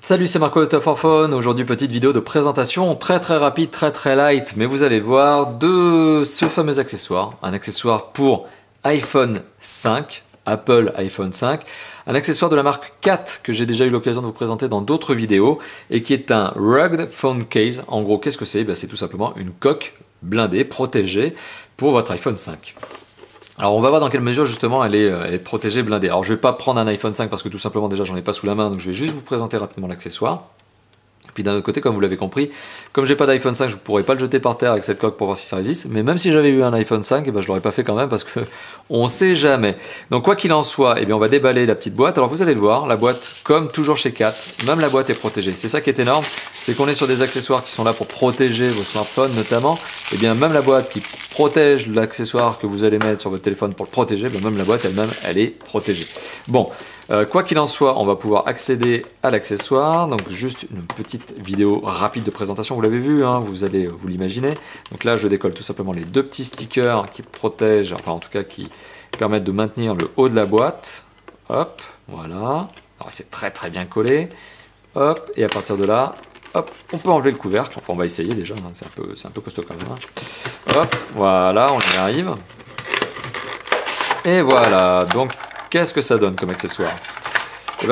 Salut, c'est Marco de Top for Phone. Aujourd'hui, petite vidéo de présentation très rapide, très light, mais vous allez le voir, de ce fameux accessoire. Un accessoire pour iPhone 5, Apple iPhone 5. Un accessoire de la marque Cat que j'ai déjà eu l'occasion de vous présenter dans d'autres vidéos et qui est un Rugged Phone Case. En gros, qu'est-ce que c'est? C'est tout simplement une coque blindée, protégée pour votre iPhone 5. Alors on va voir dans quelle mesure justement elle est protégée, blindée. Alors je ne vais pas prendre un iPhone 5 parce que tout simplement déjà j'en ai pas sous la main, donc je vais juste vous présenter rapidement l'accessoire. Puis d'un autre côté, comme vous l'avez compris, comme j'ai pas d'iPhone 5, je ne pourrais pas le jeter par terre avec cette coque pour voir si ça résiste. Mais même si j'avais eu un iPhone 5, je l'aurais pas fait quand même parce que on sait jamais. Donc quoi qu'il en soit, on va déballer la petite boîte. Alors vous allez le voir, la boîte, comme toujours chez Cat, même la boîte est protégée. C'est ça qui est énorme, c'est qu'on est sur des accessoires qui sont là pour protéger vos smartphones notamment. Même la boîte qui protège l'accessoire que vous allez mettre sur votre téléphone pour le protéger, même la boîte elle-même, elle est protégée. Bon. Quoi qu'il en soit, on va pouvoir accéder à l'accessoire. Donc juste une petite vidéo rapide de présentation, vous l'avez vu, hein, vous allez vous l'imaginer. Donc là, je décolle tout simplement les deux petits stickers qui protègent, enfin en tout cas qui permettent de maintenir le haut de la boîte. Hop, voilà. Alors c'est très bien collé. Hop, et à partir de là, hop, on peut enlever le couvercle. Enfin, on va essayer déjà, hein, c'est un peu costaud quand même. Hein. Hop, voilà, on y arrive. Et voilà, donc qu'est-ce que ça donne comme accessoire?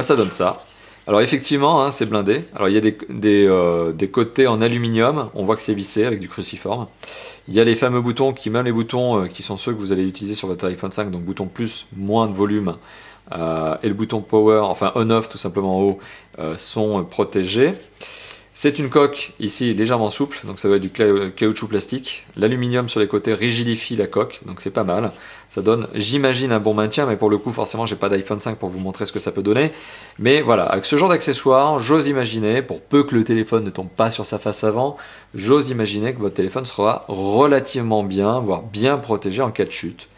Ça donne ça. Alors effectivement, hein, c'est blindé. Alors il y a des côtés en aluminium. On voit que c'est vissé avec du cruciforme. Il y a les fameux boutons, même les boutons qui sont ceux que vous allez utiliser sur votre iPhone 5. Donc bouton plus, moins de volume. Et le bouton power, enfin on-off tout simplement en haut, sont protégés. C'est une coque ici légèrement souple, donc ça doit être du caoutchouc plastique. L'aluminium sur les côtés rigidifie la coque, donc c'est pas mal. Ça donne, j'imagine, un bon maintien, mais pour le coup, forcément, j'ai pas d'iPhone 5 pour vous montrer ce que ça peut donner. Mais voilà, avec ce genre d'accessoire, j'ose imaginer, pour peu que le téléphone ne tombe pas sur sa face avant, j'ose imaginer que votre téléphone sera relativement bien, voire bien protégé en cas de chute.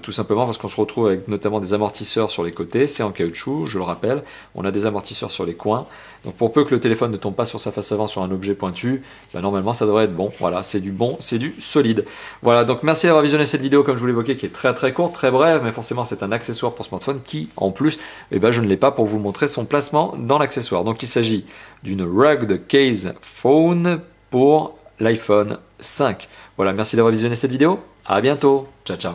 Tout simplement parce qu'on se retrouve avec notamment des amortisseurs sur les côtés, c'est en caoutchouc, je le rappelle, on a des amortisseurs sur les coins, donc pour peu que le téléphone ne tombe pas sur sa face avant sur un objet pointu, normalement ça devrait être bon, voilà, c'est du bon, c'est du solide. Voilà, donc merci d'avoir visionné cette vidéo comme je vous l'évoquais, qui est très courte, très brève, mais forcément c'est un accessoire pour smartphone qui, en plus, je ne l'ai pas pour vous montrer son placement dans l'accessoire. Donc il s'agit d'une Rugged Case Phone pour l'iPhone 5. Voilà, merci d'avoir visionné cette vidéo, à bientôt, ciao.